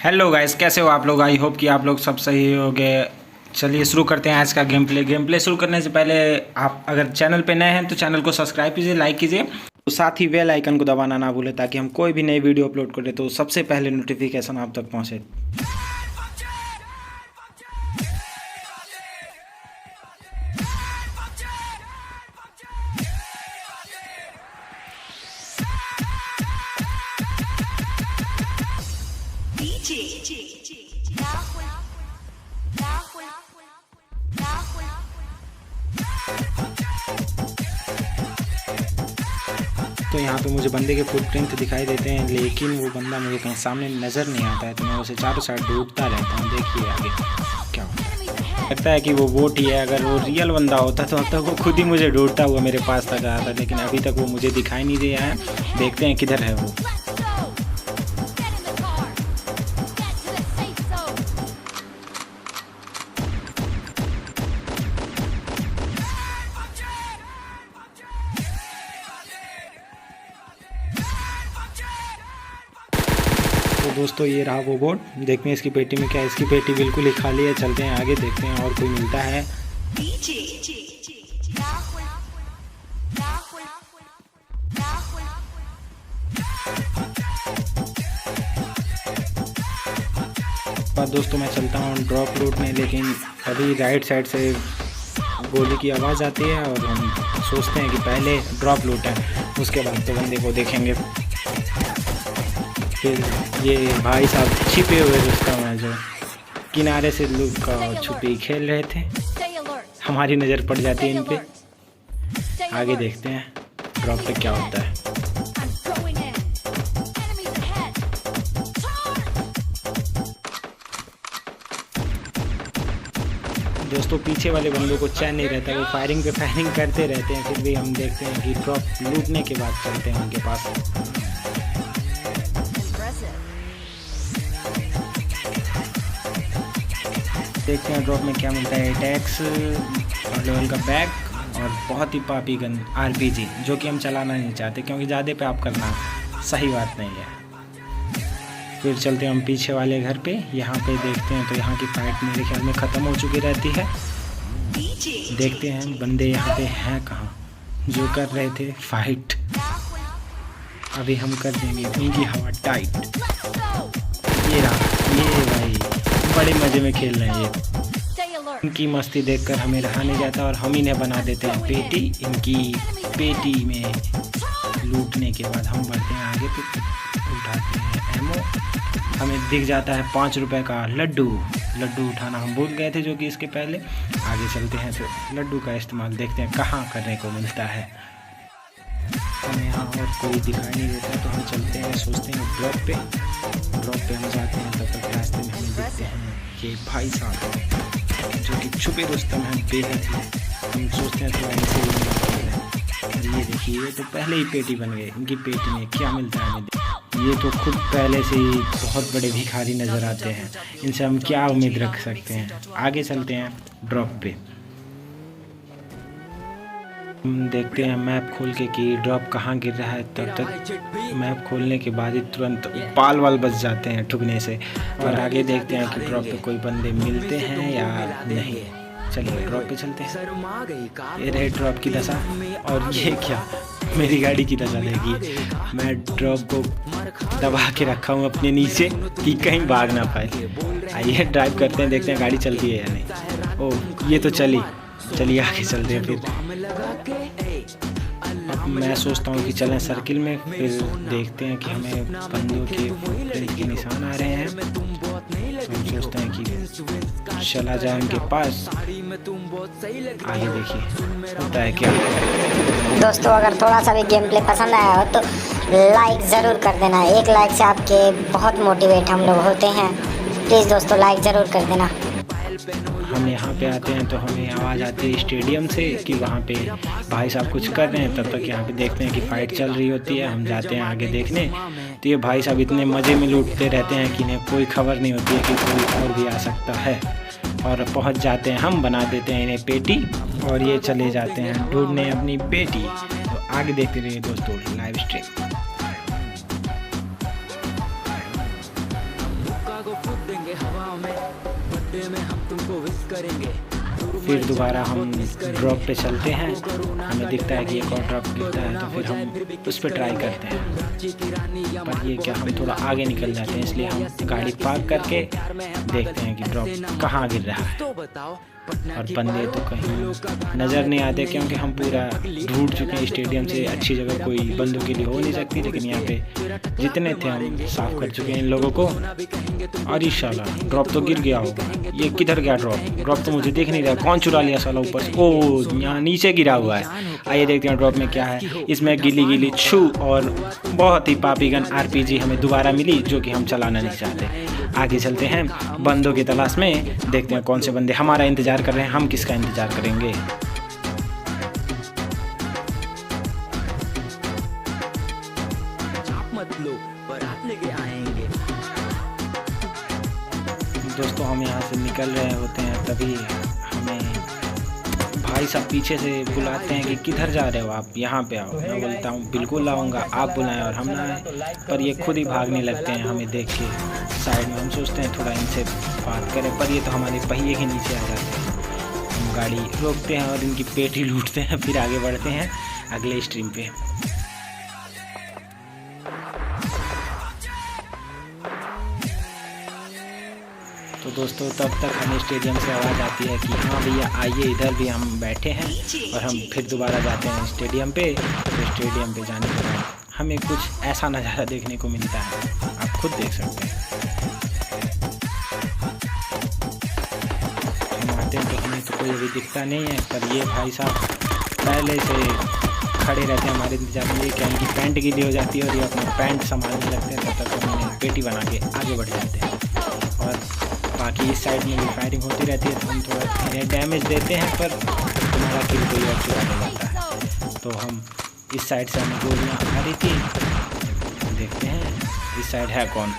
Hello guys, कैसे हो आप लोग। आई होप कि आप लोग सब सही होंगे। चलिए शुरू करते हैं आज का गेम प्ले शुरू करने से पहले आप अगर चैनल पे नए हैं तो चैनल को सब्सक्राइब कीजिए, लाइक कीजिए, तो साथ ही बेल आइकन को दबाना ना भूलें ताकि हम कोई भी नई वीडियो अपलोड करें तो सबसे पहले नोटिफिकेशन आप तक पहुँचे। तो यहाँ पे मुझे बंदे के फुटप्रिंट दिखाई देते हैं, लेकिन वो बंदा मुझे कहीं सामने नज़र नहीं आता है, तो मैं उसे चारों साइड ढूंढता रहता हूँ। देखिए आगे क्या होता है। लगता है कि वो बोट ही है। अगर वो रियल बंदा होता तो अब तक वो खुद ही मुझे ढूंढता हुआ मेरे पास तक आया था, लेकिन अभी तक वो मुझे दिखाई नहीं दिया है। देखते हैं किधर है वो। तो दोस्तों ये रहा वो बोर्ड। देखते हैं इसकी पेटी में क्या है। इसकी पेटी बिल्कुल ही खाली है। चलते हैं आगे, देखते हैं और कोई मिलता है। पर दोस्तों मैं चलता हूँ ड्रॉप रूट में, लेकिन अभी राइट साइड से गोली की आवाज़ आती है और हम सोचते हैं कि पहले ड्रॉप लूट है, उसके बाद तो बंदे को देखेंगे। फिर ये भाई साहब छिपे हुए रुस्तम हैं जो किनारे से लूट का छुपी खेल रहे थे। हमारी नज़र पड़ जाती है इन पे। आगे देखते हैं ड्रॉप पे क्या होता है। दोस्तों पीछे वाले बंदों को चैन नहीं रहता, वो फायरिंग पे फायरिंग करते रहते हैं। फिर भी हम देखते हैं कि ड्रॉप लूटने के बाद चलते हैं उनके पास। देखते हैं ड्रॉप में क्या मिलता है। टैक्स और लेवल का बैग और बहुत ही पापी गन आरपीजी, जो कि हम चलाना नहीं चाहते क्योंकि ज़्यादा पे आप करना सही बात नहीं है। फिर चलते हैं हम पीछे वाले घर पे। यहाँ पे देखते हैं तो यहाँ की फाइट मेरे ख्याल में ख़त्म हो चुकी रहती है। देखते हैं बंदे यहाँ पे हैं कहाँ जो कर रहे थे फाइट। अभी हम कर देंगे उनकी हवा टाइट। ये रहा, ये भाई बड़े मज़े में खेल रहे हैं ये। इनकी मस्ती देखकर हमें रहा नहीं जाता और हम इन्हें बना देते हैं पेटी। इनकी पेटी में लूटने के बाद हम बढ़ते हैं आगे पे, उठाते हैं एमओ। हमें दिख जाता है 5 रुपए का लड्डू। लड्डू उठाना हम भूल गए थे जो कि इसके पहले। आगे चलते हैं तो लड्डू का इस्तेमाल देखते हैं कहाँ करने को मिलता है। हमें यहाँ और कोई दिखाई नहीं देता तो हम चलते हैं, सोचते हैं ड्रॉप पे हम जाते हैं। तब तक रास्ते में हमें देखते हैं कि भाई साहब जो कि छुपे रुस्तम हैं बेहद ही। हम सोचते हैं तो ऐसे ही। ये देखिए ये तो पहले ही पेटी बन गए। इनकी पेटी में क्या मिलता है हमें। ये तो खुद पहले से ही बहुत बड़े भिखारी नज़र आते हैं, इनसे हम क्या उम्मीद रख सकते हैं। आगे चलते हैं ड्रॉप पे। हम देखते हैं मैप खोल के कि ड्रॉप कहाँ गिर रहा है। तब तक मैप खोलने के बाद ही तुरंत पाल वाल बच जाते हैं ठुकने से। और आगे देखते हैं कि ड्रॉप पे कोई बंदे मिलते हैं या नहीं। चलिए ड्रॉप पे चलते हैं। ये रहे ड्रॉप की दशा। और ये क्या, मेरी गाड़ी की दशा देखिए। मैं ड्रॉप को दबा के रखा हूँ अपने नीचे कि कहीं भाग ना पाए। आइए ड्राइव करते हैं, देखते हैं गाड़ी चलती है या नहीं। ओह ये तो चलिए आगे चलते हैं। फिर अब मैं सोचता हूँ कि चलें सर्किल में। फिर देखते हैं कि हमें बंदों के फुटप्रिंट के निशान आ रहे हैं। तो हम सोचते हैं कि चला जाए उनके पास। आगे देखिए होता है क्या। दोस्तों अगर थोड़ा सा भी गेम प्ले पसंद आया हो तो लाइक ज़रूर कर देना। एक लाइक से आपके बहुत मोटिवेट हम लोग होते हैं। प्लीज़ दोस्तों लाइक ज़रूर कर देना। हम यहाँ पे आते हैं तो हमें आवाज़ आती है स्टेडियम से कि वहाँ पे भाई साहब कुछ कर रहे हैं। तब तक यहाँ पे देखते हैं कि फ़ाइट चल रही होती है। हम जाते हैं आगे देखने, तो ये भाई साहब इतने मज़े में लूटते रहते हैं कि इन्हें कोई खबर नहीं होती है कि कोई और भी आ सकता है। और पहुँच जाते हैं हम, बना देते हैं इन्हें पेटी और ये चले जाते हैं ढूंढने अपनी बेटी। तो आगे देखते रहिए दोस्तों लाइव स्ट्रीम। फिर दोबारा हम ड्रॉप पे चलते हैं, हमें दिखता है कि एक और ड्रॉप गिरता है तो फिर हम उस पर ट्राई करते हैं। पर ये क्या, हम थोड़ा आगे निकल जाते हैं, इसलिए हम गाड़ी पार्क करके देखते हैं कि ड्रॉप कहाँ गिर रहा है। और बंदे तो कहीं नज़र नहीं आते क्योंकि हम पूरा ढूंढ चुके हैं स्टेडियम से अच्छी जगह कोई बंदों के लिए हो नहीं सकती, लेकिन यहाँ पे जितने थे हम साफ़ कर चुके हैं इन लोगों को। और इंशाल्लाह ड्रॉप तो गिर गया होगा। ये किधर गया ड्रॉप तो मुझे दिख नहीं रहा, कौन चुरा लिया साला ऊपर से? ओ यहाँ नीचे गिरा हुआ है। आइए देखते हैं ड्रॉप में क्या है। इसमें गिली गिली छू और बहुत ही पापी गन RPG हमें दोबारा मिली, जो कि हम चलाना नहीं चाहते। आगे चलते हैं बंदों की तलाश में, देखते हैं कौन से बंदे हमारा इंतज़ार कर रहे हैं, हम किसका इंतज़ार करेंगे। दोस्तों हम यहाँ से निकल रहे होते हैं, तभी हमें भाई साहब पीछे से बुलाते हैं कि किधर जा रहे हो आप, यहाँ पे आओ। मैं बोलता हूँ बिल्कुल आऊँगा, आप बुलाएं और हम ना आए, पर ये खुद ही भागने लगते हैं हमें देख के साइड में। हम सोचते हैं थोड़ा इनसे बात करें, पर ये तो हमारे पहिए के नीचे आ जाते हैं। हम गाड़ी रोकते हैं और इनकी पेटी लूटते हैं, फिर आगे बढ़ते हैं अगले स्ट्रीम पे। तो दोस्तों तब तक हमें स्टेडियम से आवाज़ आती है कि हाँ भैया आइए, इधर भी हम बैठे हैं। और हम फिर दोबारा जाते हैं स्टेडियम पे। तो स्टेडियम पे जाने के बाद हमें कुछ ऐसा नज़ारा देखने को मिलता है, आप खुद देख सकते हैं। हम आते हैं तो हमें तो कोई अभी दिखता नहीं है, पर ये भाई साहब पहले से खड़े रहते हैं हमारे इंतजार में। ये क्या, इनकी पैंट गीली हो जाती है और ये अपना पैंट संभालने लगते हैं, तब तक हम उन्हें पेटी बना के आगे बढ़ जाते हैं। और बाकी इस साइड में भी फायरिंग होती रहती है, तो हम थोड़ा इन्हें डैमेज देते हैं, पर हमारा किल कोई और चुरा नहीं जाता है। तो हम इस साइड से हमें गोलियाँ आ रही थी, देखते हैं इस साइड है कौन।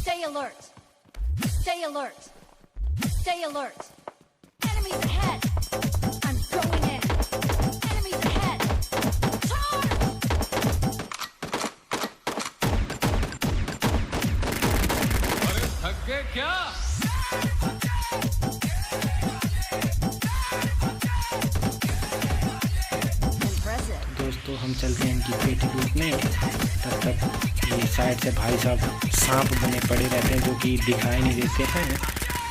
Stay alert. Stay alert. Stay alert. Enemies ahead. I'm going in. Enemies ahead. अरे थक गए क्या? दोस्तों हम चलते हैं इनकी पेटी लूटने, तब तक ये साइड से भाई साहब सांप बने पड़े रहते हैं जो कि दिखाई नहीं देते हैं।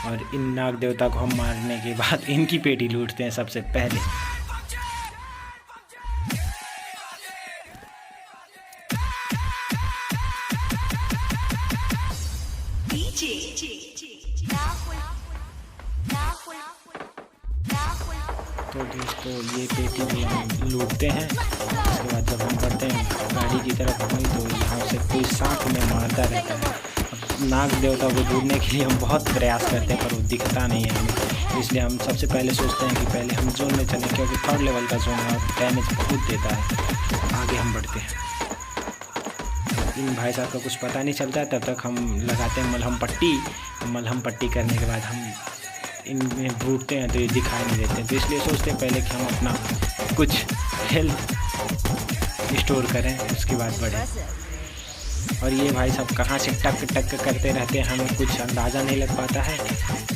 और इन नाग देवता को हम मारने के बाद इनकी पेटी लूटते हैं सबसे पहले। तो दोस्तों ये पेटी भी हम लूटते हैं। उसके बाद जब हम बढ़ते हैं गाड़ी की तरफ हुई तो यहाँ से कोई सांप हमें मारता रहता है। अब नाग देवता को ढूंढने के लिए हम बहुत प्रयास करते हैं, पर वो दिखता नहीं है हमें। इसलिए हम सबसे पहले सोचते हैं कि पहले हम जोन में चलें, क्योंकि 3rd लेवल का जोन है और डैमेज बहुत देता है। आगे हम बढ़ते हैं। इन भाई साहब का कुछ पता नहीं चलता, तब तक हम लगाते हैं मलहम पट्टी। मलहम पट्टी करने के बाद हम इनमें ढूंढते हैं तो ये दिखाई नहीं देते, तो इसलिए सोचते हैं पहले कि हम अपना कुछ हेल्थ स्टोर करें, उसके बाद बढ़ें। और ये भाई साहब कहाँ से टक टक करते रहते हैं, हमें कुछ अंदाज़ा नहीं लग पाता है।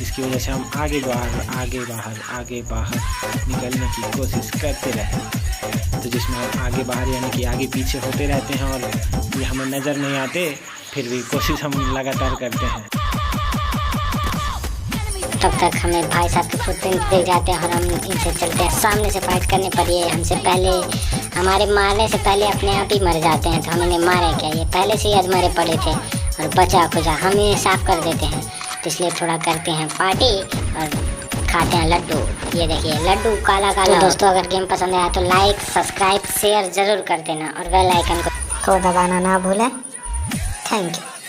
इसकी वजह से हम आगे बाहर निकलने की कोशिश करते रहते, तो जिसमें हम आगे बाहर यानी कि आगे पीछे होते रहते हैं और ये हमें नज़र नहीं आते, फिर भी कोशिश हम लगातार करते हैं। तब तक हमें भाई साहब के फुटप्रिंट दिख जाते हैं और हम इनसे चलते हैं। सामने से फाइट करने पर ये हमसे पहले, हमारे मारने से पहले अपने आप ही मर जाते हैं। तो हम इन्हें मारे क्या, ये पहले से ही अधमरे पड़े थे और बचा खुचा हम इन्हें साफ कर देते हैं। तो इसलिए थोड़ा करते हैं पार्टी और खा आते हैं लड्डू। ये देखिए लड्डू काला काला। तो दोस्तों अगर गेम पसंद आया तो लाइक सब्सक्राइब शेयर जरूर कर देना और बेल आइकन को दबाना ना भूलें। Thank you.